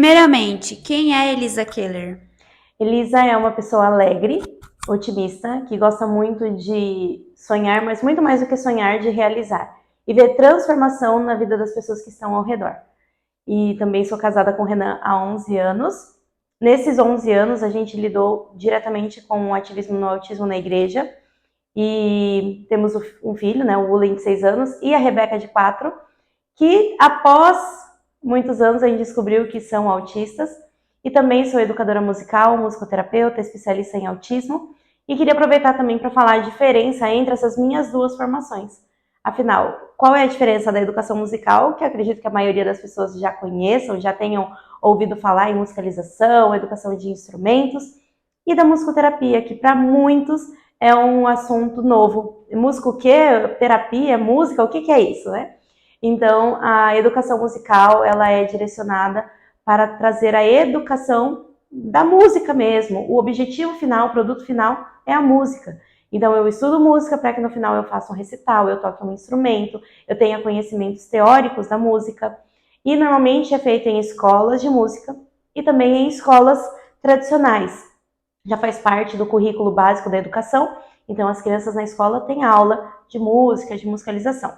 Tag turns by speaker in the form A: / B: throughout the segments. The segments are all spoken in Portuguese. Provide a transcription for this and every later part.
A: Primeiramente, quem é Elisa Keller?
B: Elisa é uma pessoa alegre, otimista, que gosta muito de sonhar, mas muito mais do que sonhar, de realizar. E ver transformação na vida das pessoas que estão ao redor. E também sou casada com o Renan há 11 anos. Nesses 11 anos, a gente lidou diretamente com o ativismo no autismo na igreja. E temos um filho, né, o William, de 6 anos, e a Rebeca, de 4, que após muitos anos a gente descobriu que são autistas. E também sou educadora musical, musicoterapeuta, especialista em autismo. E queria aproveitar também para falar a diferença entre essas minhas duas formações. Afinal, qual é a diferença da educação musical, que acredito que a maioria das pessoas já conheçam, já tenham ouvido falar em musicalização, educação de instrumentos, e da musicoterapia, que para muitos é um assunto novo. Música o quê? Terapia? Música? O que é isso, né? Então, a educação musical, ela é direcionada para trazer a educação da música mesmo. O objetivo final, o produto final é a música. Então, eu estudo música para que no final eu faça um recital, eu toque um instrumento, eu tenha conhecimentos teóricos da música. E normalmente é feito em escolas de música e também em escolas tradicionais. Já faz parte do currículo básico da educação, então as crianças na escola têm aula de música, de musicalização.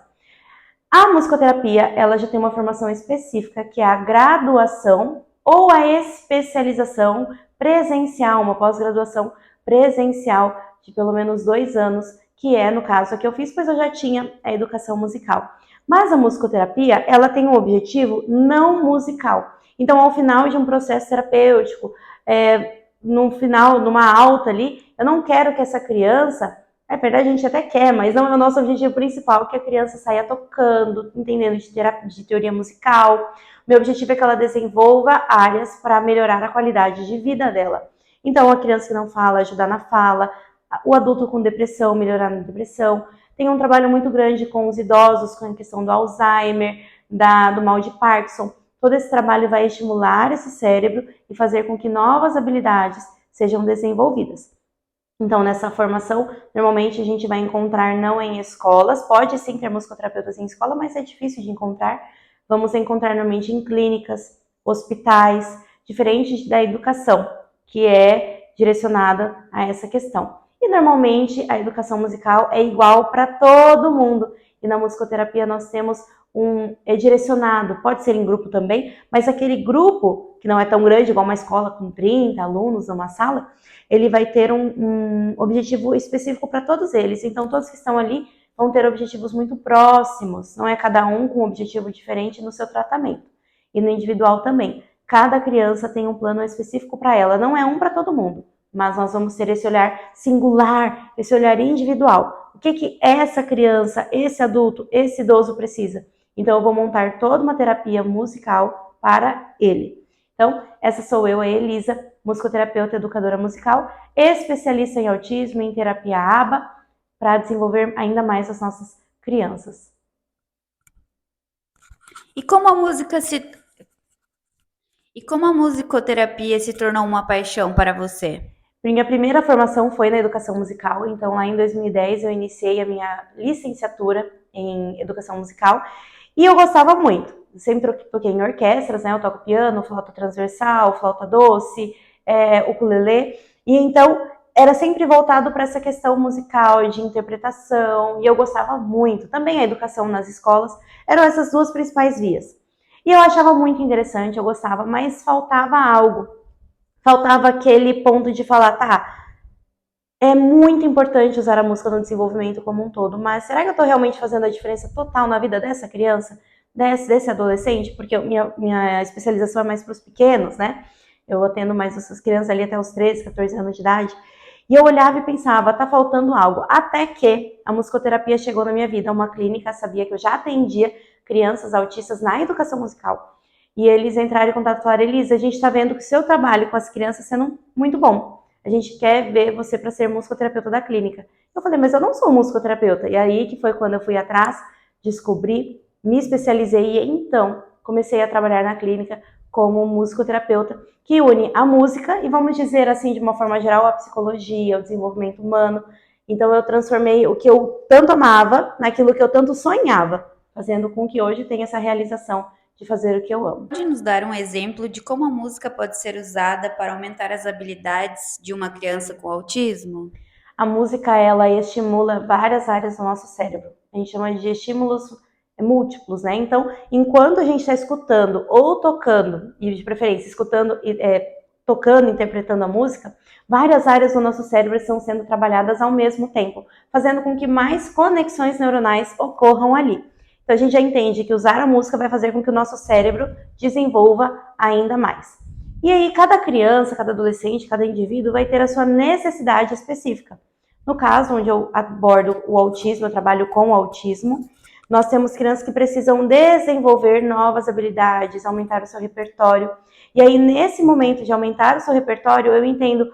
B: A musicoterapia, ela já tem uma formação específica, que é a graduação ou a especialização presencial, uma pós-graduação presencial de pelo menos 2 anos, que é, no caso, a que eu fiz, pois eu já tinha a educação musical. Mas a musicoterapia, ela tem um objetivo não musical. Então, ao final de um processo terapêutico, no final, numa alta ali, eu não quero que essa criança, é verdade, a gente até quer, mas não é o nosso objetivo principal, que a criança saia tocando, entendendo de teoria musical. Meu objetivo é que ela desenvolva áreas para melhorar a qualidade de vida dela. Então, a criança que não fala, ajudar na fala, o adulto com depressão, melhorar na depressão. Tem um trabalho muito grande com os idosos, com a questão do Alzheimer, do mal de Parkinson. Todo esse trabalho vai estimular esse cérebro e fazer com que novas habilidades sejam desenvolvidas. Então, nessa formação, normalmente a gente vai encontrar não em escolas, pode sim ter musicoterapeutas em escola, mas é difícil de encontrar. Vamos encontrar normalmente em clínicas, hospitais, diferente da educação, que é direcionada a essa questão. E normalmente a educação musical é igual para todo mundo. E na musicoterapia nós temos é direcionado, pode ser em grupo também, mas aquele grupo que não é tão grande, igual uma escola com 30 alunos numa sala, ele vai ter um objetivo específico para todos eles. Então, todos que estão ali vão ter objetivos muito próximos, não é cada um com um objetivo diferente no seu tratamento. E no individual também. Cada criança tem um plano específico para ela, não é um para todo mundo, mas nós vamos ter esse olhar singular, esse olhar individual. O que essa criança, esse adulto, esse idoso precisa? Então, eu vou montar toda uma terapia musical para ele. Então, essa sou eu, a Elisa, musicoterapeuta, educadora musical, especialista em autismo e em terapia ABA, para desenvolver ainda mais as nossas crianças.
A: E como a musicoterapia se tornou uma paixão para você?
B: Minha primeira formação foi na educação musical, então lá em 2010 eu iniciei a minha licenciatura em educação musical e eu gostava muito. Sempre toquei em orquestras, né? Eu toco piano, flauta transversal, flauta doce, ukulele, e então era sempre voltado para essa questão musical, de interpretação, e eu gostava muito. Também a educação nas escolas eram essas duas principais vias. E eu achava muito interessante, eu gostava, mas faltava algo. Faltava aquele ponto de falar, tá, é muito importante usar a música no desenvolvimento como um todo, mas será que eu estou realmente fazendo a diferença total na vida dessa criança, desse adolescente? Porque minha especialização é mais para os pequenos, né? Eu atendo mais essas crianças ali até os 13, 14 anos de idade. E eu olhava e pensava, tá faltando algo. Até que a musicoterapia chegou na minha vida, uma clínica, sabia que eu já atendia crianças autistas na educação musical. E eles entraram em contato e falaram, Elisa, a gente está vendo que o seu trabalho com as crianças está sendo muito bom. A gente quer ver você para ser musicoterapeuta da clínica. Eu falei, mas eu não sou musicoterapeuta. E aí que foi quando eu fui atrás, descobri, me especializei e então comecei a trabalhar na clínica como musicoterapeuta, que une a música e, vamos dizer assim, de uma forma geral, a psicologia, o desenvolvimento humano. Então eu transformei o que eu tanto amava naquilo que eu tanto sonhava, fazendo com que hoje tenha essa realização de fazer o que eu amo.
A: Pode nos dar um exemplo de como a música pode ser usada para aumentar as habilidades de uma criança com autismo?
B: A música, ela estimula várias áreas do nosso cérebro. A gente chama de estímulos múltiplos, né? Então, enquanto a gente está escutando ou tocando, e de preferência escutando, tocando, interpretando a música, várias áreas do nosso cérebro estão sendo trabalhadas ao mesmo tempo, fazendo com que mais conexões neuronais ocorram ali. Então, a gente já entende que usar a música vai fazer com que o nosso cérebro desenvolva ainda mais. E aí, cada criança, cada adolescente, cada indivíduo vai ter a sua necessidade específica. No caso, onde eu abordo o autismo, eu trabalho com o autismo, nós temos crianças que precisam desenvolver novas habilidades, aumentar o seu repertório. E aí, nesse momento de aumentar o seu repertório, eu entendo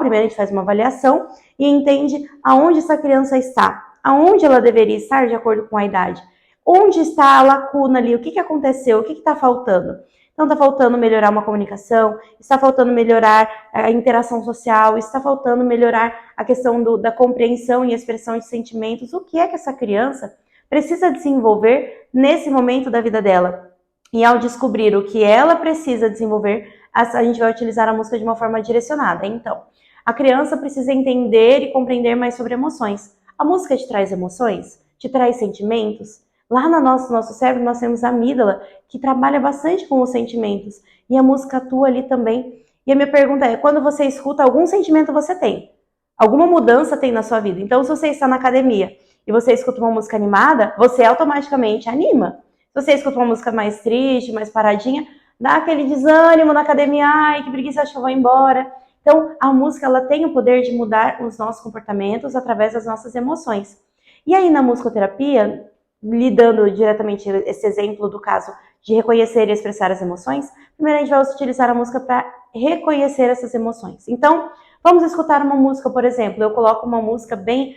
B: primeiro a gente faz uma avaliação e entende aonde essa criança está, aonde ela deveria estar de acordo com a idade. Onde está a lacuna ali, o que aconteceu, o que está faltando. Então, está faltando melhorar uma comunicação, está faltando melhorar a interação social, está faltando melhorar a questão da compreensão e expressão de sentimentos. O que é que essa criança precisa desenvolver nesse momento da vida dela? E ao descobrir o que ela precisa desenvolver, a gente vai utilizar a música de uma forma direcionada. Então, a criança precisa entender e compreender mais sobre emoções. A música te traz emoções? Te traz sentimentos? Lá no nosso cérebro nós temos a amígdala, que trabalha bastante com os sentimentos. E a música atua ali também. E a minha pergunta é, quando você escuta, algum sentimento você tem? Alguma mudança tem na sua vida? Então, se você está na academia e você escuta uma música animada, você automaticamente anima. Se você escuta uma música mais triste, mais paradinha, dá aquele desânimo na academia, ai, que preguiça, acho que eu vou embora. Então, a música, ela tem o poder de mudar os nossos comportamentos através das nossas emoções. E aí, na musicoterapia, lidando diretamente esse exemplo do caso de reconhecer e expressar as emoções, primeiro a gente vai utilizar a música para reconhecer essas emoções. Então, vamos escutar uma música, por exemplo, eu coloco uma música bem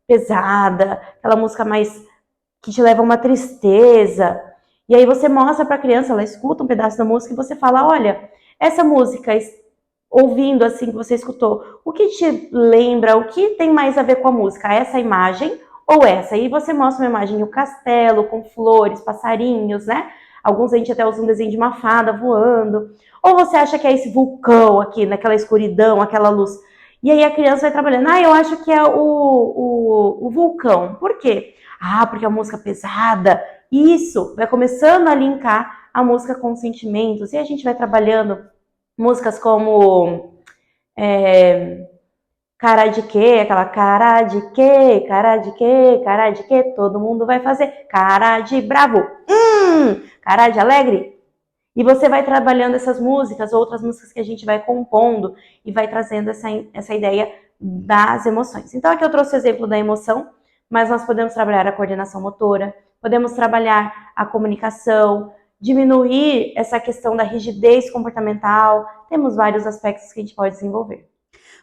B: pesada, aquela música mais que te leva a uma tristeza, e aí você mostra para a criança, ela escuta um pedaço da música e você fala, olha, essa música, ouvindo assim que você escutou, o que te lembra, o que tem mais a ver com a música? Essa imagem ou essa? E você mostra uma imagem de um castelo com flores, passarinhos, né? Alguns a gente até usa um desenho de uma fada voando. Ou você acha que é esse vulcão aqui, naquela escuridão, aquela luz? E aí a criança vai trabalhando, eu acho que é o vulcão. Por quê? Porque a música é pesada. Isso, vai começando a linkar a música com sentimentos. E a gente vai trabalhando músicas como cara de quê? Aquela cara de quê? Cara de quê? Cara de quê? Todo mundo vai fazer. Cara de bravo. Cara de alegre. E você vai trabalhando essas músicas, outras músicas que a gente vai compondo e vai trazendo essa ideia das emoções. Então aqui eu trouxe o exemplo da emoção, mas nós podemos trabalhar a coordenação motora, podemos trabalhar a comunicação, diminuir essa questão da rigidez comportamental. Temos vários aspectos que a gente pode desenvolver.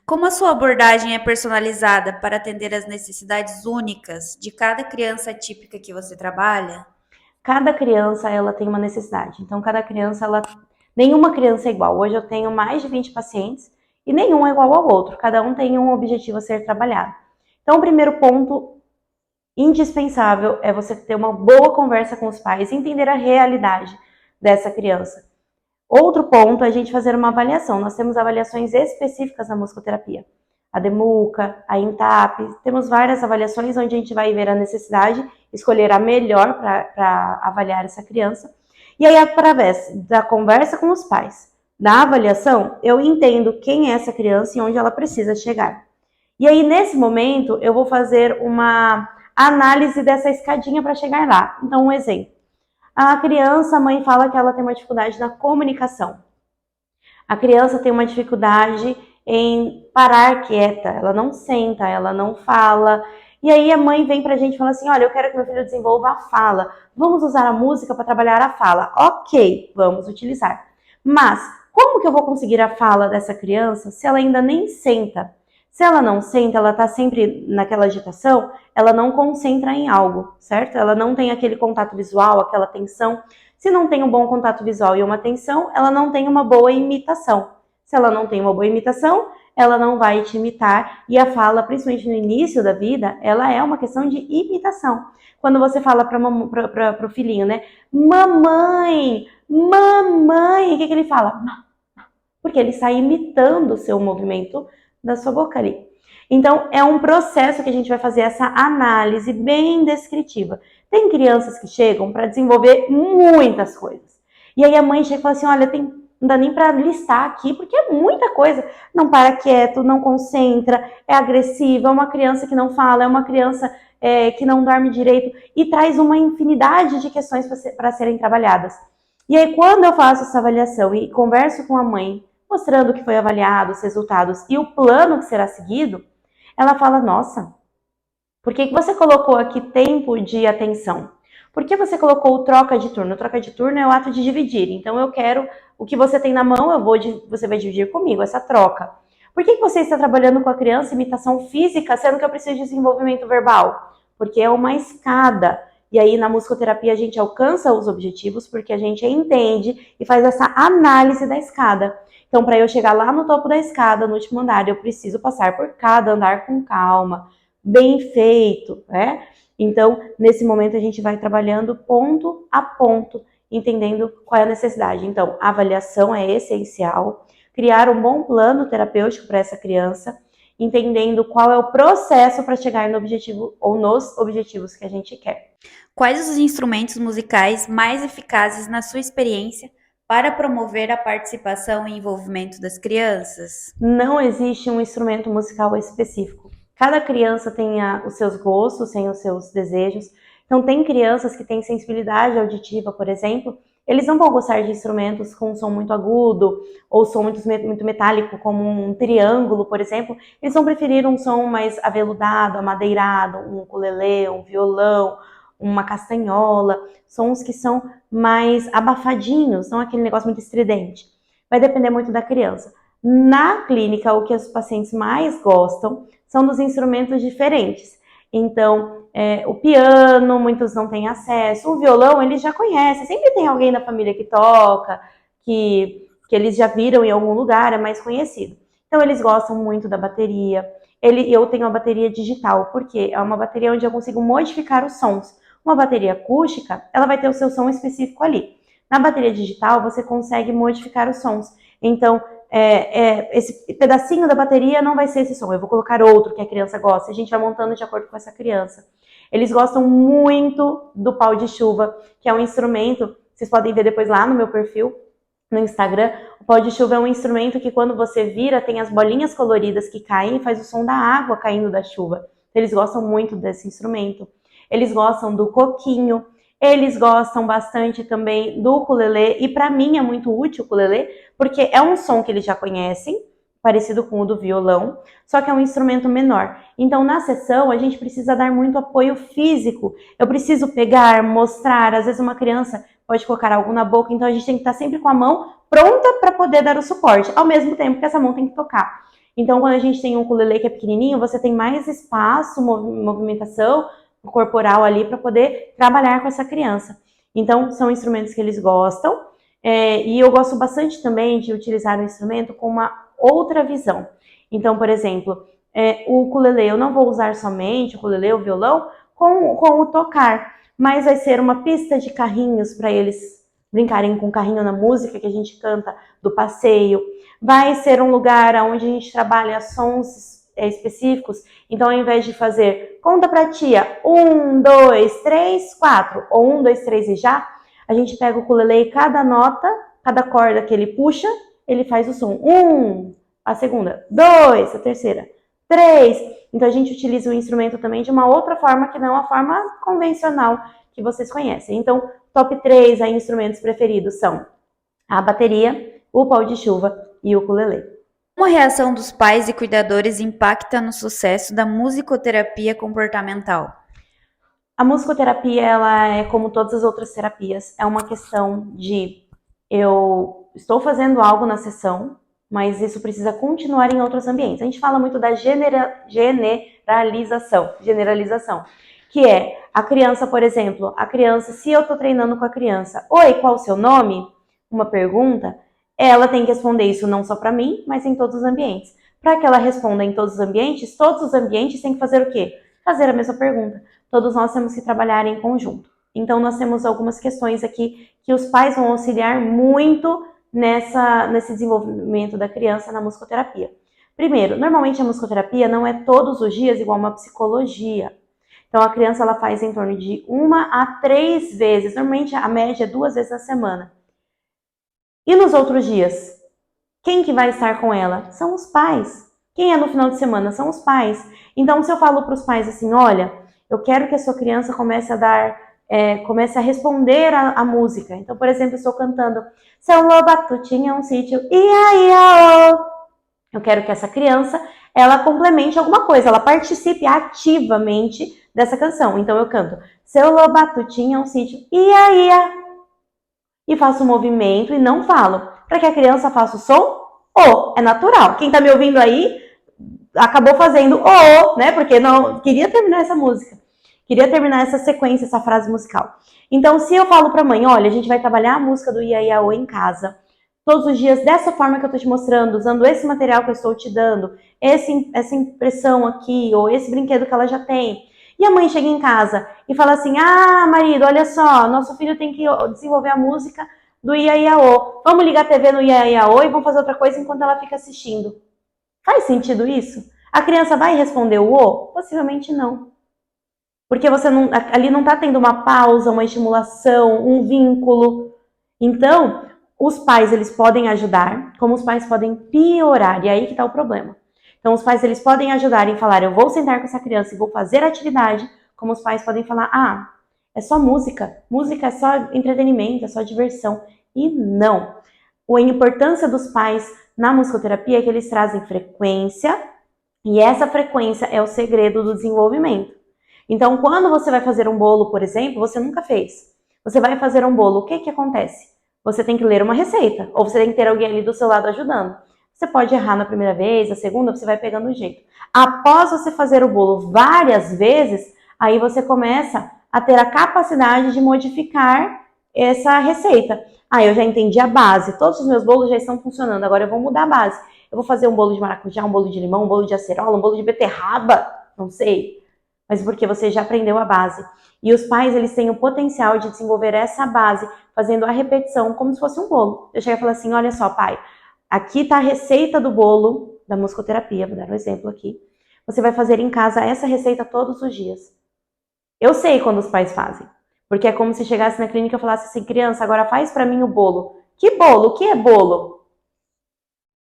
A: Como a sua abordagem é personalizada para atender às necessidades únicas de cada criança típica que você trabalha?
B: Cada criança, ela tem uma necessidade. Então, nenhuma criança é igual. Hoje eu tenho mais de 20 pacientes e nenhum é igual ao outro. Cada um tem um objetivo a ser trabalhado. Então, o primeiro ponto indispensável é você ter uma boa conversa com os pais e entender a realidade dessa criança. Outro ponto é a gente fazer uma avaliação. Nós temos avaliações específicas na musicoterapia. A DEMUCA, a INTAP, temos várias avaliações onde a gente vai ver a necessidade, escolher a melhor para avaliar essa criança. E aí, através da conversa com os pais, da avaliação, eu entendo quem é essa criança e onde ela precisa chegar. E aí, nesse momento, eu vou fazer uma análise dessa escadinha para chegar lá. Então, um exemplo. A criança, a mãe fala que ela tem uma dificuldade na comunicação. A criança tem uma dificuldade em parar quieta, ela não senta, ela não fala. E aí a mãe vem pra gente e fala assim, olha, eu quero que meu filho desenvolva a fala. Vamos usar a música para trabalhar a fala. Ok, vamos utilizar. Mas como que eu vou conseguir a fala dessa criança se ela ainda nem senta? Se ela não senta, ela está sempre naquela agitação, ela não concentra em algo, certo? Ela não tem aquele contato visual, aquela atenção. Se não tem um bom contato visual e uma atenção, ela não tem uma boa imitação. Se ela não tem uma boa imitação, ela não vai te imitar. E a fala, principalmente no início da vida, ela é uma questão de imitação. Quando você fala para o filhinho, né? Mamãe, mamãe, o que ele fala? Porque ele está imitando o seu movimento da sua boca ali. Então, é um processo que a gente vai fazer essa análise bem descritiva. Tem crianças que chegam para desenvolver muitas coisas. E aí a mãe chega e fala assim, olha, não dá nem para listar aqui, porque é muita coisa. Não para quieto, não concentra, é agressiva, é uma criança que não fala, é uma criança que não dorme direito, e traz uma infinidade de questões para serem trabalhadas. E aí, quando eu faço essa avaliação e converso com a mãe, mostrando o que foi avaliado, os resultados e o plano que será seguido, ela fala, nossa, por que você colocou aqui tempo de atenção? Por que você colocou troca de turno? Troca de turno é o ato de dividir. Então, eu quero o que você tem na mão, você vai dividir comigo, essa troca. Por que você está trabalhando com a criança imitação física, sendo que eu preciso de desenvolvimento verbal? Porque é uma escada. E aí, na musicoterapia, a gente alcança os objetivos porque a gente entende e faz essa análise da escada. Então, para eu chegar lá no topo da escada, no último andar, eu preciso passar por cada andar com calma, bem feito, né? Então, nesse momento, a gente vai trabalhando ponto a ponto, entendendo qual é a necessidade. Então, a avaliação é essencial, criar um bom plano terapêutico para essa criança, entendendo qual é o processo para chegar no objetivo ou nos objetivos que a gente quer.
A: Quais os instrumentos musicais mais eficazes na sua experiência para promover a participação e envolvimento das crianças?
B: Não existe um instrumento musical específico. Cada criança tem os seus gostos, tem os seus desejos. Então, tem crianças que têm sensibilidade auditiva, por exemplo, eles não vão gostar de instrumentos com um som muito agudo ou som muito metálico, como um triângulo, por exemplo. Eles vão preferir um som mais aveludado, amadeirado, um ukulele, um violão, uma castanhola, sons que são mais abafadinhos, não aquele negócio muito estridente. Vai depender muito da criança. Na clínica, o que os pacientes mais gostam são dos instrumentos diferentes. Então, o piano, muitos não têm acesso. O violão, eles já conhecem. Sempre tem alguém da família que toca, que eles já viram em algum lugar, é mais conhecido. Então, eles gostam muito da bateria. Eu tenho a bateria digital, porque é uma bateria onde eu consigo modificar os sons. Uma bateria acústica, ela vai ter o seu som específico ali. Na bateria digital, você consegue modificar os sons. Então, esse pedacinho da bateria não vai ser esse som, eu vou colocar outro que a criança gosta, a gente vai montando de acordo com essa criança. Eles gostam muito do pau de chuva, que é um instrumento, vocês podem ver depois lá no meu perfil, no Instagram. O pau de chuva é um instrumento que quando você vira, tem as bolinhas coloridas que caem e faz o som da água caindo da chuva. Eles gostam muito desse instrumento. Eles gostam do coquinho. Eles gostam bastante também do ukulele, e para mim é muito útil o ukulele, porque é um som que eles já conhecem, parecido com o do violão, só que é um instrumento menor. Então, na sessão, a gente precisa dar muito apoio físico. Eu preciso pegar, mostrar, às vezes uma criança pode colocar algo na boca, então a gente tem que estar sempre com a mão pronta para poder dar o suporte, ao mesmo tempo que essa mão tem que tocar. Então, quando a gente tem um ukulele que é pequenininho, você tem mais espaço, movimentação corporal ali para poder trabalhar com essa criança. Então, são instrumentos que eles gostam, e eu gosto bastante também de utilizar o instrumento com uma outra visão. Então, por exemplo, o ukulele, eu não vou usar somente o ukulele, o violão, com o tocar, mas vai ser uma pista de carrinhos para eles brincarem com o carrinho na música que a gente canta do passeio. Vai ser um lugar onde a gente trabalha sons específicos. Então, ao invés de fazer conta pra tia 1, 2, 3, 4 ou 1, 2, 3 e já, a gente pega o ukulele e cada nota, cada corda que ele puxa, ele faz o som 1, a segunda, 2, a terceira, 3. Então a gente utiliza o instrumento também de uma outra forma que não a forma convencional que vocês conhecem. Então, top 3 aí, instrumentos preferidos são a bateria, o pau de chuva e o ukulele.
A: Como a reação dos pais e cuidadores impacta no sucesso da musicoterapia comportamental?
B: A musicoterapia, ela é como todas as outras terapias, é uma questão de eu estou fazendo algo na sessão, mas isso precisa continuar em outros ambientes. A gente fala muito da generalização, que é a criança, por exemplo, se eu estou treinando com a criança, oi, qual o seu nome? Uma pergunta, ela tem que responder isso não só para mim, mas em todos os ambientes. Para que ela responda em todos os ambientes têm que fazer o quê? Fazer a mesma pergunta. Todos nós temos que trabalhar em conjunto. Então, nós temos algumas questões aqui que os pais vão auxiliar muito nesse desenvolvimento da criança na musicoterapia. Primeiro, normalmente a musicoterapia não é todos os dias igual uma psicologia. Então, a criança ela faz em torno de 1 a 3 vezes. Normalmente, a média é 2 vezes na semana. E nos outros dias? Quem que vai estar com ela? São os pais. Quem é no final de semana? São os pais. Então, se eu falo para os pais assim, olha, eu quero que a sua criança comece a responder a música. Então, por exemplo, eu estou cantando Seu Lobato tinha um sítio, ia, ia, oh. Eu quero que essa criança, ela complemente alguma coisa, ela participe ativamente dessa canção. Então, eu canto Seu Lobato tinha um sítio, ia, ia. E faço um movimento e não falo. Para que a criança faça o som O. É natural. Quem está me ouvindo aí acabou fazendo O, né? Porque não queria terminar essa música. Queria terminar essa sequência, essa frase musical. Então, se eu falo para a mãe, olha, a gente vai trabalhar a música do Ia, Ia, O em casa, todos os dias, dessa forma que eu estou te mostrando, usando esse material que eu estou te dando, essa impressão aqui, ou esse brinquedo que ela já tem. E a mãe chega em casa e fala assim, ah, marido, olha só, nosso filho tem que desenvolver a música do Ia, Ia, O. Vamos ligar a TV no Ia, Ia, O e vamos fazer outra coisa enquanto ela fica assistindo. Faz sentido isso? A criança vai responder o O? Possivelmente não. Porque você não, ali não está tendo uma pausa, uma estimulação, um vínculo. Então, os pais eles podem ajudar, como os pais podem piorar. E aí que está o problema. Então, os pais eles podem ajudar em falar, eu vou sentar com essa criança e vou fazer atividade, como os pais podem falar, ah, é só música. Música é só entretenimento, é só diversão. E não. A importância dos pais na musicoterapia é que eles trazem frequência, e essa frequência é o segredo do desenvolvimento. Então, quando você vai fazer um bolo, por exemplo, você nunca fez. Você vai fazer um bolo, o que que acontece? Você tem que ler uma receita, ou você tem que ter alguém ali do seu lado ajudando. Você pode errar na primeira vez, a segunda, você vai pegando o jeito. Após você fazer o bolo várias vezes, aí você começa a ter a capacidade de modificar essa receita. Ah, eu já entendi a base, todos os meus bolos já estão funcionando, agora eu vou mudar a base. Eu vou fazer um bolo de maracujá, um bolo de limão, um bolo de acerola, um bolo de beterraba, não sei. Mas porque você já aprendeu a base. E os pais, eles têm o potencial de desenvolver essa base, fazendo a repetição como se fosse um bolo. Eu chego e falo assim, olha só, pai, aqui está a receita do bolo da musicoterapia, vou dar um exemplo aqui. Você vai fazer em casa essa receita todos os dias. Eu sei quando os pais fazem. Porque é como se chegasse na clínica e falasse assim, criança, agora faz para mim o bolo. Que bolo? O que é bolo?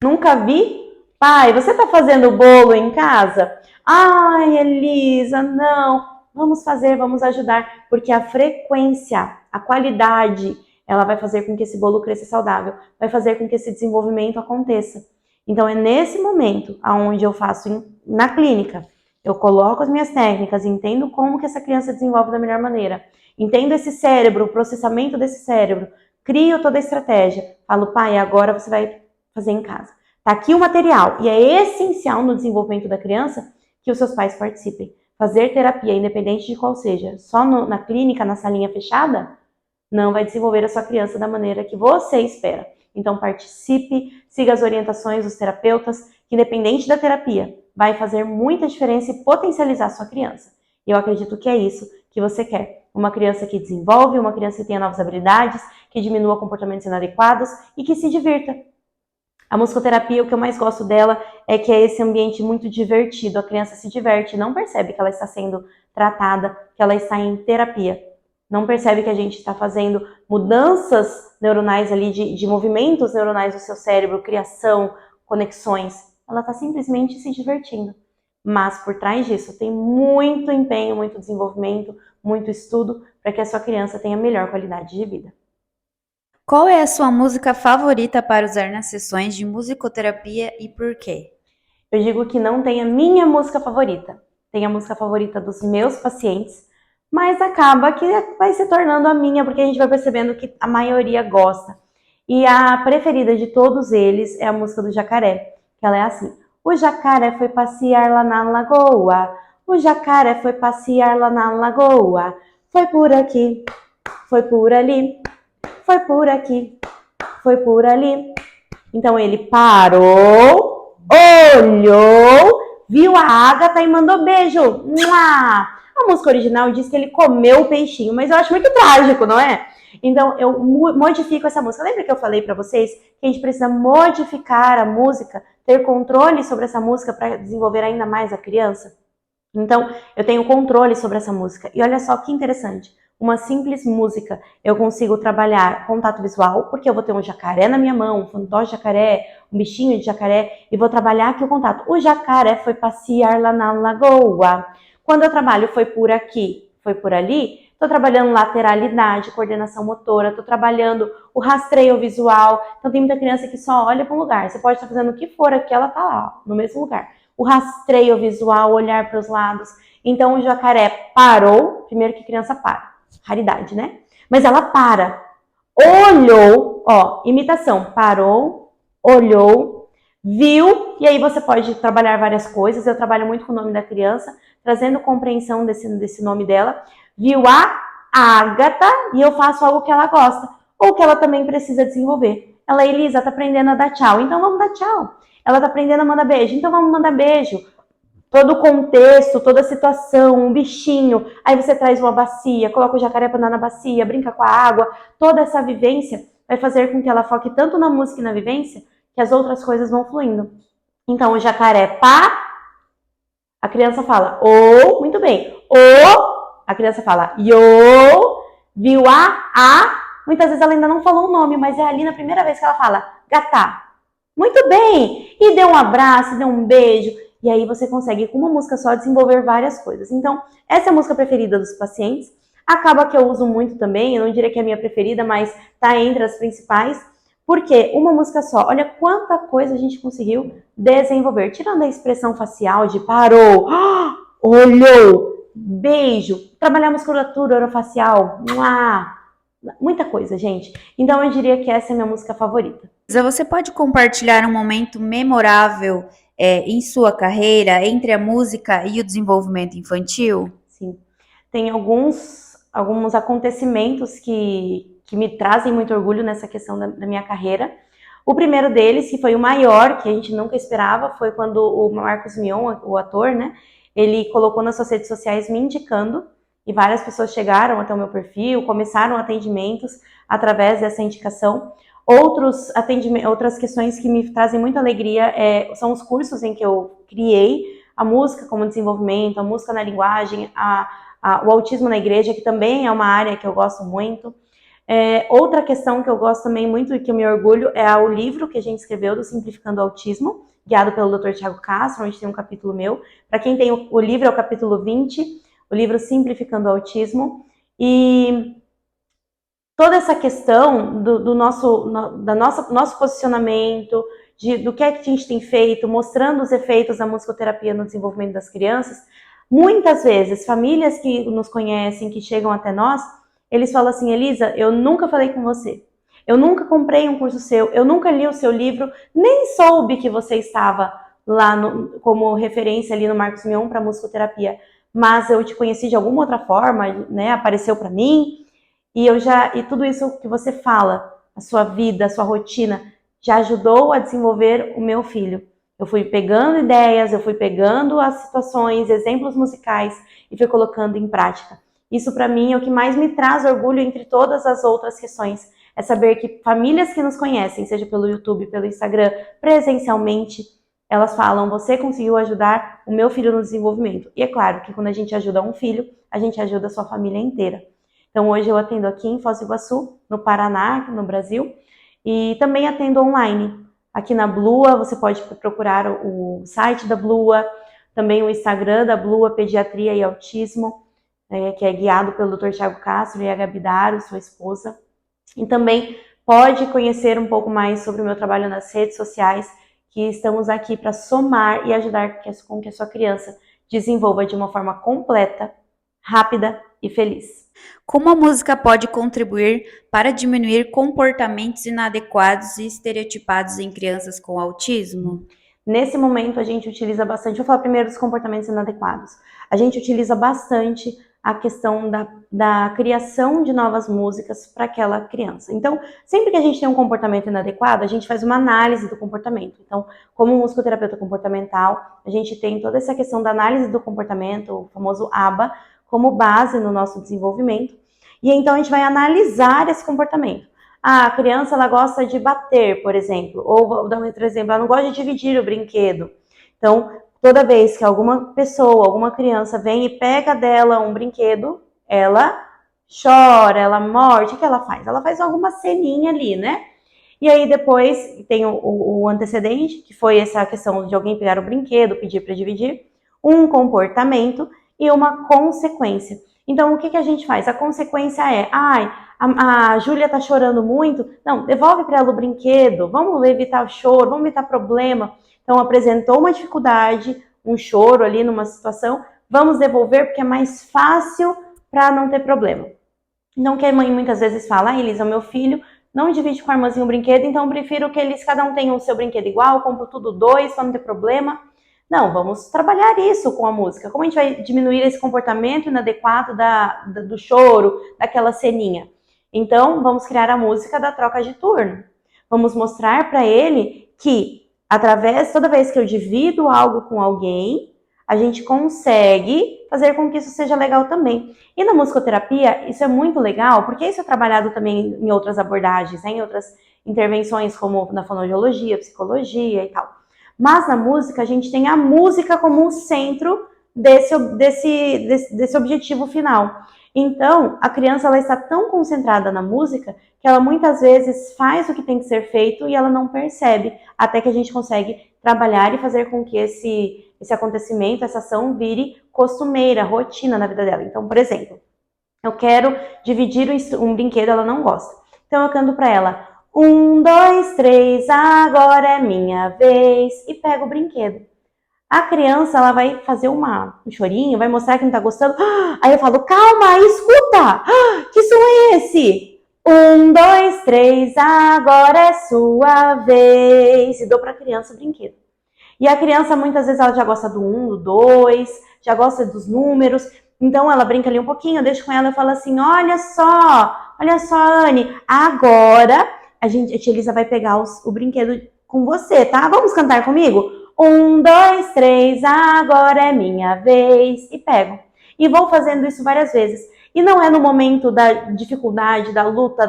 B: Nunca vi? Pai, você está fazendo bolo em casa? Ai, Elisa, não. Vamos fazer, vamos ajudar. Porque a frequência, a qualidade, ela vai fazer com que esse bolo cresça saudável. Vai fazer com que esse desenvolvimento aconteça. Então, é nesse momento onde eu faço na clínica. Eu coloco as minhas técnicas, entendo como que essa criança desenvolve da melhor maneira. Entendo esse cérebro, o processamento desse cérebro. Crio toda a estratégia. Falo, pai, agora você vai fazer em casa. Tá aqui o material. E é essencial no desenvolvimento da criança que os seus pais participem. Fazer terapia, independente de qual seja, só na clínica, na salinha fechada, não vai desenvolver a sua criança da maneira que você espera. Então participe, siga as orientações dos terapeutas, que independente da terapia, vai fazer muita diferença e potencializar a sua criança. E eu acredito que é isso que você quer. Uma criança que desenvolve, uma criança que tenha novas habilidades, que diminua comportamentos inadequados e que se divirta. A musicoterapia, o que eu mais gosto dela é que é esse ambiente muito divertido. A criança se diverte, não percebe que ela está sendo tratada, que ela está em terapia. Não percebe que a gente está fazendo mudanças neuronais ali, de movimentos neuronais do seu cérebro, criação, conexões. Ela está simplesmente se divertindo. Mas por trás disso tem muito empenho, muito desenvolvimento, muito estudo para que a sua criança tenha melhor qualidade de vida.
A: Qual é a sua música favorita para usar nas sessões de musicoterapia e por quê?
B: Eu digo que não tem a minha música favorita. Tem a música favorita dos meus pacientes, mas acaba que vai se tornando a minha, porque a gente vai percebendo que a maioria gosta. E a preferida de todos eles é a música do Jacaré, que ela é assim. O jacaré foi passear lá na lagoa, o jacaré foi passear lá na lagoa, foi por aqui, foi por ali, foi por aqui, foi por ali. Então ele parou, olhou, viu a Agatha e mandou beijo. Mua! A música original diz que ele comeu o peixinho, mas eu acho muito trágico, não é? Então eu modifico essa música. Lembra que eu falei para vocês que a gente precisa modificar a música, ter controle sobre essa música para desenvolver ainda mais a criança? Então eu tenho controle sobre essa música. E olha só que interessante. Uma simples música, eu consigo trabalhar contato visual, porque eu vou ter um jacaré na minha mão, um fantoche de jacaré, um bichinho de jacaré, e vou trabalhar aqui o contato. O jacaré foi passear lá na lagoa. Quando eu trabalho foi por aqui, foi por ali, estou trabalhando lateralidade, coordenação motora, estou trabalhando o rastreio visual. Então tem muita criança que só olha para um lugar. Você pode estar fazendo o que for aqui, ela está lá, no mesmo lugar. O rastreio visual, olhar para os lados. Então o jacaré parou, primeiro que criança para. Raridade, né? Mas ela para, olhou, ó, imitação, parou, olhou, viu, e aí você pode trabalhar várias coisas. Eu trabalho muito com o nome da criança, trazendo compreensão desse nome dela. Viu a Agatha e eu faço algo que ela gosta, ou que ela também precisa desenvolver. Ela, Elisa, tá aprendendo a dar tchau, então vamos dar tchau. Ela tá aprendendo a mandar beijo, então vamos mandar beijo. Todo o contexto, toda a situação, um bichinho, aí você traz uma bacia, coloca o jacaré para andar na bacia, brinca com a água, toda essa vivência vai fazer com que ela foque tanto na música e na vivência, que as outras coisas vão fluindo. Então, o jacaré pá, a criança fala o, muito bem, o, a criança fala yo, viu a, muitas vezes ela ainda não falou o nome, mas é ali na primeira vez que ela fala gata, muito bem, e deu um abraço, deu um beijo. E aí você consegue, com uma música só, desenvolver várias coisas. Então, essa é a música preferida dos pacientes. Acaba que eu uso muito também, eu não diria que é a minha preferida, mas tá entre as principais. Porque uma música só, olha quanta coisa a gente conseguiu desenvolver. Tirando a expressão facial de parou, olhou, beijo, trabalhar a musculatura orofacial, muita coisa, gente. Então eu diria que essa é a minha música favorita.
A: Você pode compartilhar um momento memorável em sua carreira entre a música e o desenvolvimento infantil?
B: Sim. Tem alguns acontecimentos que me trazem muito orgulho nessa questão da minha carreira. O primeiro deles, que foi o maior, que a gente nunca esperava, foi quando o Marcos Mion, o ator, né, ele colocou nas suas redes sociais me indicando, e várias pessoas chegaram até o meu perfil, começaram atendimentos através dessa indicação. Outras questões que me trazem muita alegria são os cursos em que eu criei a música como desenvolvimento, a música na linguagem, o autismo na igreja, que também é uma área que eu gosto muito. Outra questão que eu gosto também muito e que eu me orgulho é o livro que a gente escreveu do Simplificando o Autismo, guiado pelo Dr. Tiago Castro, onde tem um capítulo meu. Para quem tem o livro, é o capítulo 20, o livro Simplificando o Autismo. E toda essa questão do nosso posicionamento, do que é que a gente tem feito, mostrando os efeitos da musicoterapia no desenvolvimento das crianças. Muitas vezes, famílias que nos conhecem, que chegam até nós, eles falam assim, Elisa, eu nunca falei com você, eu nunca comprei um curso seu, eu nunca li o seu livro, nem soube que você estava lá como referência ali no Marcos Mion para musicoterapia, mas eu te conheci de alguma outra forma, né, apareceu para mim, e tudo isso que você fala, a sua vida, a sua rotina, já ajudou a desenvolver o meu filho. Eu fui pegando ideias, eu fui pegando as situações, exemplos musicais e fui colocando em prática. Isso para mim é o que mais me traz orgulho entre todas as outras questões. É saber que famílias que nos conhecem, seja pelo YouTube, pelo Instagram, presencialmente, elas falam, você conseguiu ajudar o meu filho no desenvolvimento. E é claro que quando a gente ajuda um filho, a gente ajuda a sua família inteira. Então hoje eu atendo aqui em Foz do Iguaçu, no Paraná, no Brasil, e também atendo online. Aqui na Blua, você pode procurar o site da Blua, também o Instagram da Blua, Pediatria e Autismo, que é guiado pelo Dr. Tiago Castro e a Gabi Daro, sua esposa. E também pode conhecer um pouco mais sobre o meu trabalho nas redes sociais, que estamos aqui para somar e ajudar com que a sua criança desenvolva de uma forma completa, rápida e feliz.
A: Como a música pode contribuir para diminuir comportamentos inadequados e estereotipados em crianças com autismo?
B: Nesse momento a gente utiliza bastante, vou falar primeiro dos comportamentos inadequados. A gente utiliza bastante a questão da criação de novas músicas para aquela criança. Então, sempre que a gente tem um comportamento inadequado, a gente faz uma análise do comportamento. Então, como musicoterapeuta comportamental, a gente tem toda essa questão da análise do comportamento, o famoso ABA, como base no nosso desenvolvimento. E então a gente vai analisar esse comportamento. A criança, ela gosta de bater, por exemplo, ou vou dar um outro exemplo, ela não gosta de dividir o brinquedo. Então, toda vez que alguma pessoa, alguma criança vem e pega dela um brinquedo, ela chora, ela morde, o que ela faz? Ela faz alguma ceninha ali, né? E aí depois tem o antecedente, que foi essa questão de alguém pegar o brinquedo, pedir para dividir, um comportamento e uma consequência. Então, o que a gente faz? A consequência é, a Júlia tá chorando muito, não, devolve para ela o brinquedo, vamos evitar o choro, vamos evitar problema. Então, apresentou uma dificuldade, um choro ali numa situação, vamos devolver porque é mais fácil para não ter problema. Então, que a mãe muitas vezes fala, Elisa, meu filho não divide com a irmãzinha um brinquedo, então eu prefiro que eles cada um tenham o seu brinquedo igual, compro tudo 2 para não ter problema. Não, vamos trabalhar isso com a música. Como a gente vai diminuir esse comportamento inadequado do choro, daquela ceninha? Então, vamos criar a música da troca de turno. Vamos mostrar para ele que, toda vez que eu divido algo com alguém, a gente consegue fazer com que isso seja legal também. E na musicoterapia, isso é muito legal, porque isso é trabalhado também em outras abordagens, né? Em outras intervenções, como na fonoaudiologia, psicologia e tal. Mas na música, a gente tem a música como o centro desse objetivo final. Então, a criança ela está tão concentrada na música que ela muitas vezes faz o que tem que ser feito e ela não percebe, até que a gente consegue trabalhar e fazer com que esse acontecimento, essa ação vire costumeira, rotina na vida dela. Então, por exemplo, eu quero dividir um brinquedo, ela não gosta. Então eu canto para ela, 1, 2, 3, agora é minha vez, e pego o brinquedo. A criança, ela vai fazer um chorinho, vai mostrar que não tá gostando. Aí eu falo, calma, escuta! Que som é esse? 1, 2, 3, agora é sua vez. E dou pra criança o brinquedo. E a criança, muitas vezes, ela já gosta do 1, do 2, já gosta dos números. Então, ela brinca ali um pouquinho, eu deixo com ela e falo assim, olha só, Anne, agora a tia Elisa vai pegar o brinquedo com você, tá? Vamos cantar comigo? 1, 2, 3, agora é minha vez. E pego. E vou fazendo isso várias vezes. E não é no momento da dificuldade, da luta,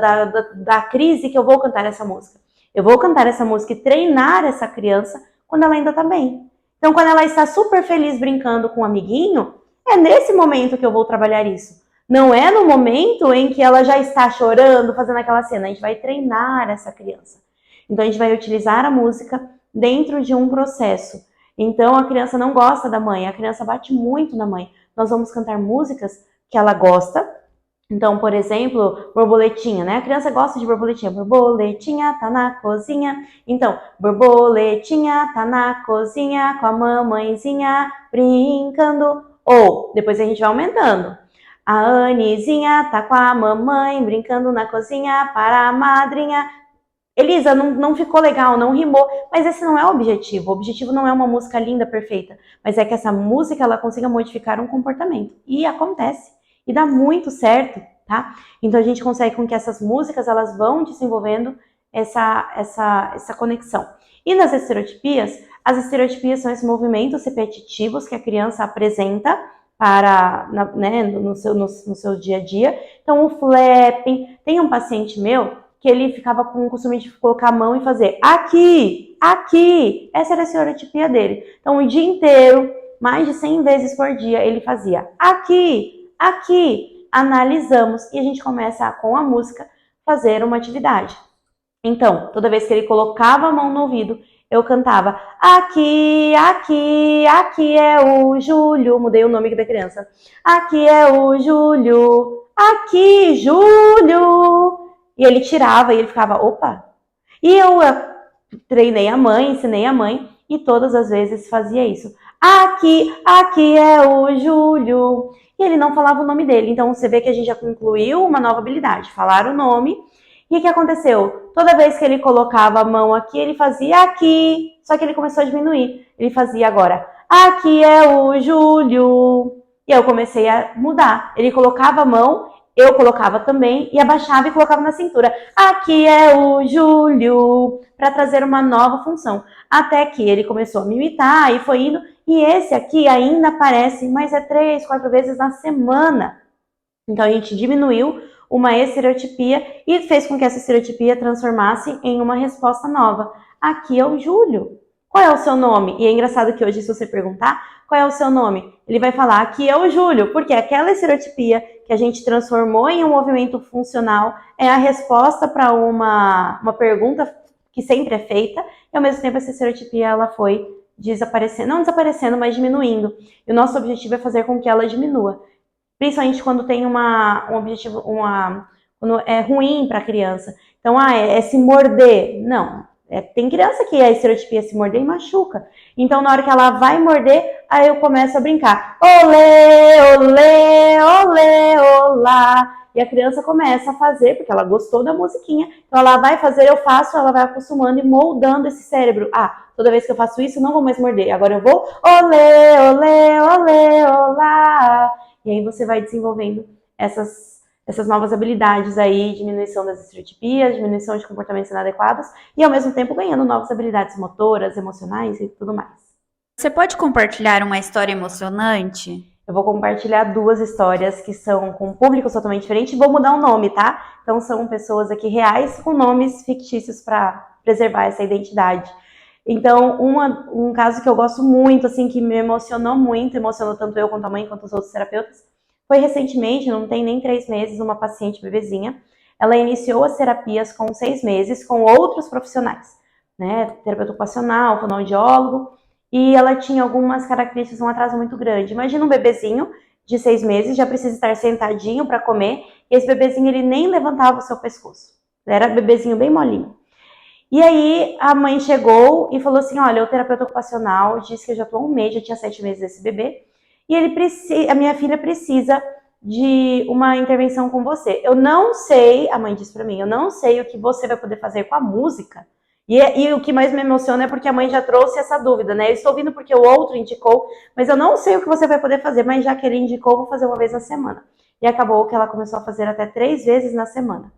B: da crise que eu vou cantar essa música. Eu vou cantar essa música e treinar essa criança quando ela ainda tá bem. Então, quando ela está super feliz brincando com um amiguinho, é nesse momento que eu vou trabalhar isso. Não é no momento em que ela já está chorando, fazendo aquela cena. A gente vai treinar essa criança. Então, a gente vai utilizar a música dentro de um processo. Então, a criança não gosta da mãe, a criança bate muito na mãe. Nós vamos cantar músicas que ela gosta. Então, por exemplo, borboletinha, né? A criança gosta de borboletinha. Borboletinha tá na cozinha. Então, borboletinha tá na cozinha com a mamãezinha brincando. Ou, depois a gente vai aumentando. A Anizinha tá com a mamãe brincando na cozinha para a madrinha. Elisa, não ficou legal, não rimou, mas esse não é o objetivo. O objetivo não é uma música linda, perfeita, mas é que essa música ela consiga modificar um comportamento. E acontece. E dá muito certo, tá? Então a gente consegue com que essas músicas elas vão desenvolvendo essa conexão. E nas estereotipias, as estereotipias são esses movimentos repetitivos que a criança apresenta no seu dia a dia. Então o flapping, tem um paciente meu que ele ficava com o costume de colocar a mão e fazer aqui, aqui. Essa era a estereotipia dele. Então o dia inteiro, mais de 100 vezes por dia, ele fazia aqui, aqui. Analisamos e a gente começa com a música fazer uma atividade. Então, toda vez que ele colocava a mão no ouvido, eu cantava aqui, aqui, aqui é o Júlio. Mudei o nome da criança. Aqui é o Júlio. Aqui, Júlio. E ele tirava e ele ficava, opa. E eu treinei a mãe, ensinei a mãe e todas as vezes fazia isso. Aqui, aqui é o Júlio. E ele não falava o nome dele. Então você vê que a gente já concluiu uma nova habilidade, falar o nome. E o que aconteceu? Toda vez que ele colocava a mão aqui, ele fazia aqui. Só que ele começou a diminuir. Ele fazia agora, aqui é o Júlio. E aí eu comecei a mudar. Ele colocava a mão, eu colocava também, e abaixava e colocava na cintura. Aqui é o Júlio, para trazer uma nova função. Até que ele começou a me imitar e foi indo. E esse aqui ainda aparece, mas é 3, 4 vezes na semana. Então a gente diminuiu uma estereotipia e fez com que essa estereotipia transformasse em uma resposta nova. Aqui é o Júlio. Qual é o seu nome? E é engraçado que hoje, se você perguntar qual é o seu nome, ele vai falar aqui é o Júlio, porque aquela estereotipia que a gente transformou em um movimento funcional é a resposta para uma pergunta que sempre é feita, e ao mesmo tempo essa estereotipia ela foi desaparecendo, não desaparecendo, mas diminuindo. E o nosso objetivo é fazer com que ela diminua. Principalmente quando tem um objetivo, quando é ruim para a criança. Então, é se morder. Não. Tem criança que a estereotipia é se morder e machuca. Então, na hora que ela vai morder, aí eu começo a brincar. Olê, olê, olê, olá. E a criança começa a fazer, porque ela gostou da musiquinha. Então, ela vai fazer, eu faço, ela vai acostumando e moldando esse cérebro. Toda vez que eu faço isso, não vou mais morder. Agora eu vou olê, olê, olê, olá. E aí você vai desenvolvendo essas novas habilidades aí, diminuição das estereotipias, diminuição de comportamentos inadequados e ao mesmo tempo ganhando novas habilidades motoras, emocionais e tudo mais.
A: Você pode compartilhar uma história emocionante?
B: Eu vou compartilhar 2 histórias que são com públicos totalmente diferentes. Vou mudar o nome, tá? Então são pessoas aqui reais com nomes fictícios para preservar essa identidade. Então, um caso que eu gosto muito, assim, que me emocionou muito, emocionou tanto eu quanto a mãe, quanto os outros terapeutas, foi recentemente, não tem nem 3 meses, uma paciente bebezinha. Ela iniciou as terapias com 6 meses com outros profissionais, né? Terapeuta ocupacional, fonoaudiólogo, e ela tinha algumas características, um atraso muito grande. Imagina um bebezinho de 6 meses, já precisa estar sentadinho para comer, e esse bebezinho ele nem levantava o seu pescoço. Era bebezinho bem molinho. E aí a mãe chegou e falou assim, olha, o terapeuta ocupacional disse que eu já estou há 1 mês, já tinha 7 meses desse bebê, e a minha filha precisa de uma intervenção com você. Eu não sei, a mãe disse para mim, eu não sei o que você vai poder fazer com a música. E o que mais me emociona é porque a mãe já trouxe essa dúvida, né? Eu estou vindo porque o outro indicou, mas eu não sei o que você vai poder fazer, mas já que ele indicou, vou fazer 1 vez na semana. E acabou que ela começou a fazer até 3 vezes na semana.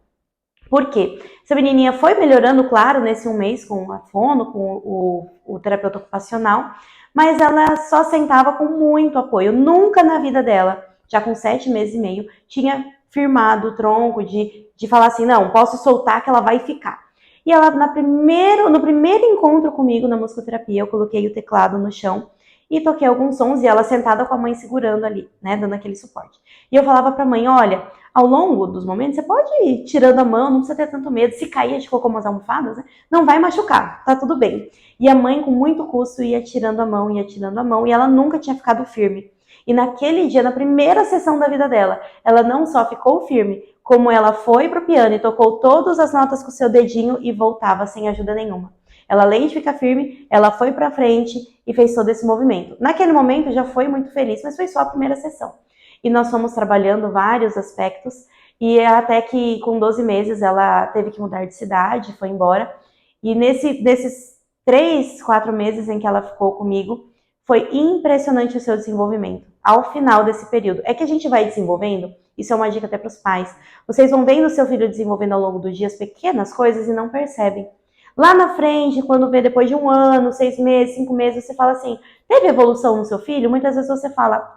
B: Por quê? Essa menininha foi melhorando, claro, nesse 1 mês com a fono, com o terapeuta ocupacional, mas ela só sentava com muito apoio. Nunca na vida dela, já com 7 meses e meio, tinha firmado o tronco de falar assim, não, posso soltar que ela vai ficar. E ela, no primeiro encontro comigo na musicoterapia, eu coloquei o teclado no chão e toquei alguns sons e ela sentada com a mãe segurando ali, né, dando aquele suporte. E eu falava pra mãe, olha, ao longo dos momentos, você pode ir tirando a mão, não precisa ter tanto medo. Se cair, a gente colocou umas almofadas, né? Não vai machucar, tá tudo bem. E a mãe, com muito custo, ia tirando a mão, e ela nunca tinha ficado firme. E naquele dia, na primeira sessão da vida dela, ela não só ficou firme, como ela foi pro piano e tocou todas as notas com o seu dedinho e voltava sem ajuda nenhuma. Ela, além de ficar firme, ela foi pra frente e fez todo esse movimento. Naquele momento, já foi muito feliz, mas foi só a primeira sessão. E nós fomos trabalhando vários aspectos, e até que com 12 meses ela teve que mudar de cidade, foi embora. E nesses 3, 4 meses em que ela ficou comigo, foi impressionante o seu desenvolvimento. Ao final desse período, é que a gente vai desenvolvendo, isso é uma dica até para os pais, vocês vão vendo o seu filho desenvolvendo ao longo dos dias pequenas coisas e não percebem. Lá na frente, quando vê depois de 1 ano, 6 meses, 5 meses, você fala assim, teve evolução no seu filho? Muitas vezes você fala,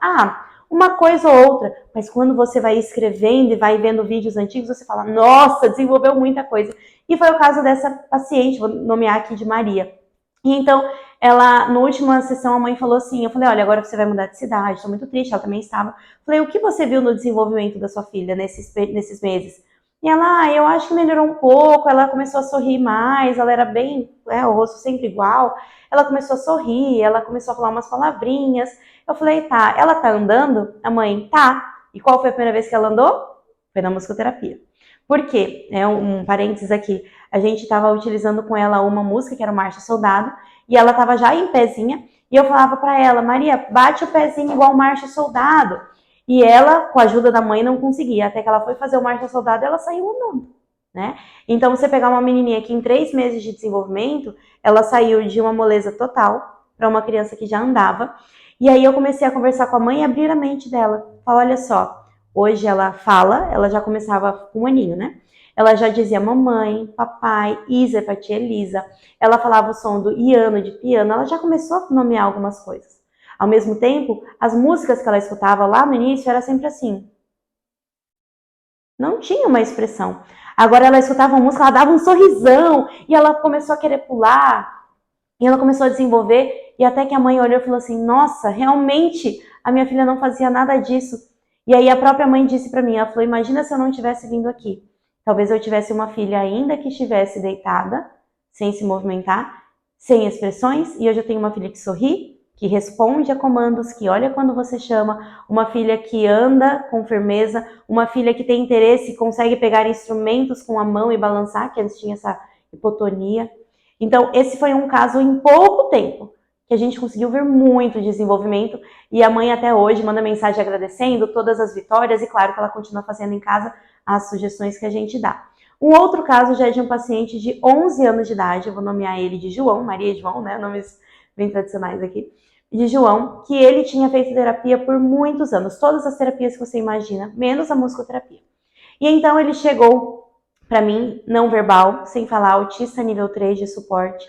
B: uma coisa ou outra, mas quando você vai escrevendo e vai vendo vídeos antigos, você fala, nossa, desenvolveu muita coisa. E foi o caso dessa paciente, vou nomear aqui de Maria. E então, ela, na última sessão, a mãe falou assim, eu falei, olha, agora você vai mudar de cidade, estou muito triste, ela também estava. Falei, o que você viu no desenvolvimento da sua filha nesses meses? E ela, eu acho que melhorou um pouco, ela começou a sorrir mais, ela era bem, o rosto sempre igual, ela começou a sorrir, ela começou a falar umas palavrinhas. Eu falei, tá, ela tá andando? A mãe, tá. E qual foi a primeira vez que ela andou? Foi na musicoterapia. Por quê? Um parênteses aqui, a gente estava utilizando com ela uma música que era o Marcha Soldado, e ela estava já em pezinha, e eu falava para ela, Maria, bate o pezinho igual Marcha Soldado. E ela, com a ajuda da mãe, não conseguia. Até que ela foi fazer o Marcha Soldado e ela saiu andando, né? Então, você pegar uma menininha que em 3 meses de desenvolvimento, ela saiu de uma moleza total para uma criança que já andava. E aí eu comecei a conversar com a mãe e abrir a mente dela. Falar, olha só, hoje ela fala, ela já começava com um aninho, né? Ela já dizia mamãe, papai, Isa para tia Elisa. Ela falava o som do piano, de piano. Ela já começou a nomear algumas coisas. Ao mesmo tempo, as músicas que ela escutava lá no início era sempre assim. Não tinha uma expressão. Agora ela escutava uma música, ela dava um sorrisão e ela começou a querer pular e ela começou a desenvolver e até que a mãe olhou e falou assim, nossa, realmente a minha filha não fazia nada disso. E aí a própria mãe disse para mim, ela falou, imagina se eu não tivesse vindo aqui. Talvez eu tivesse uma filha ainda que estivesse deitada, sem se movimentar, sem expressões, e hoje eu tenho uma filha que sorri, que responde a comandos, que olha quando você chama, uma filha que anda com firmeza, uma filha que tem interesse e consegue pegar instrumentos com a mão e balançar, que antes tinha essa hipotonia. Então, esse foi um caso em pouco tempo, que a gente conseguiu ver muito desenvolvimento, e a mãe até hoje manda mensagem agradecendo todas as vitórias, e claro que ela continua fazendo em casa as sugestões que a gente dá. Um outro caso já é de um paciente de 11 anos de idade, eu vou nomear ele de João, Maria e João, né, nomes bem tradicionais aqui, de João, que ele tinha feito terapia por muitos anos, todas as terapias que você imagina, menos a musicoterapia. E então ele chegou para mim, não verbal, sem falar, autista nível 3 de suporte,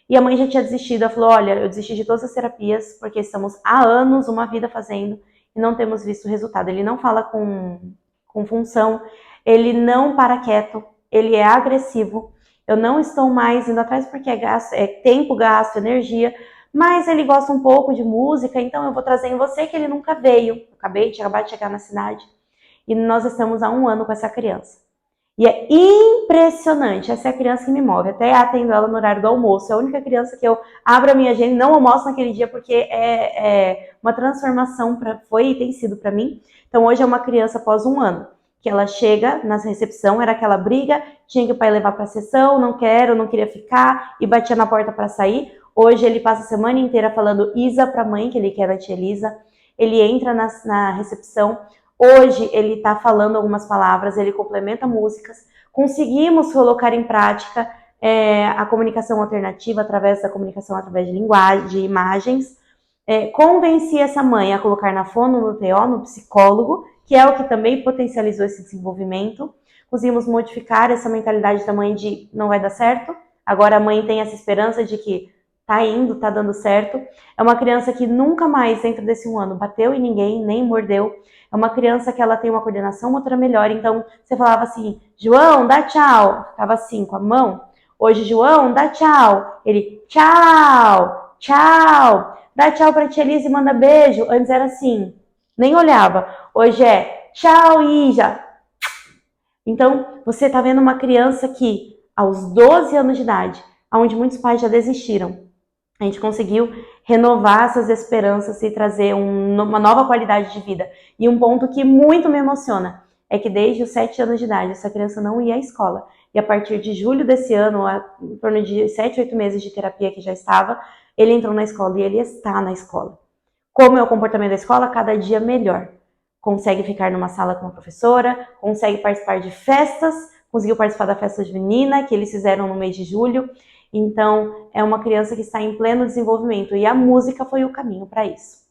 B: e a mãe já tinha desistido, ela falou, olha, eu desisti de todas as terapias, porque estamos há anos, uma vida fazendo, e não temos visto resultado. Ele não fala com função, ele não para quieto, ele é agressivo, eu não estou mais indo atrás porque é tempo gasto, energia, mas ele gosta um pouco de música, então eu vou trazer em você que ele nunca veio. Eu acabei de chegar na cidade e nós estamos há 1 ano com essa criança. E é impressionante, essa é a criança que me move, até atendo ela no horário do almoço, é a única criança que eu abro a minha agenda e não almoço naquele dia porque é uma transformação, foi e tem sido para mim. Então hoje é uma criança após 1 ano, que ela chega na recepção, era aquela briga, tinha que o pai levar para a sessão, não quero, não queria ficar, e batia na porta para sair. Hoje ele passa a semana inteira falando Isa para a mãe, que ele quer a tia Elisa. Ele entra na recepção. Hoje ele está falando algumas palavras, ele complementa músicas. Conseguimos colocar em prática a comunicação alternativa através da comunicação através de linguagem, de imagens. Convenci essa mãe a colocar na fono, no TO, no psicólogo, que é o que também potencializou esse desenvolvimento. Conseguimos modificar essa mentalidade da mãe de não vai dar certo. Agora a mãe tem essa esperança de que tá indo, tá dando certo. É uma criança que nunca mais, dentro desse 1 ano, bateu em ninguém, nem mordeu. É uma criança que ela tem uma coordenação motora melhor. Então, você falava assim, João, dá tchau. Ficava assim, com a mão. Hoje, João, dá tchau. Ele, tchau, tchau. Dá tchau pra tia Elisa e manda beijo. Antes era assim, nem olhava. Hoje é, tchau, Ija. Então, você tá vendo uma criança que, aos 12 anos de idade, onde muitos pais já desistiram, a gente conseguiu renovar essas esperanças e trazer uma nova qualidade de vida. E um ponto que muito me emociona é que desde os 7 anos de idade essa criança não ia à escola. E a partir de julho desse ano, em torno de 7, 8 meses de terapia que já estava, ele entrou na escola e ele está na escola. Como é o comportamento da escola? Cada dia melhor. Consegue ficar numa sala com a professora, consegue participar de festas, conseguiu participar da festa junina que eles fizeram no mês de julho. Então, é uma criança que está em pleno desenvolvimento e a música foi o caminho para isso.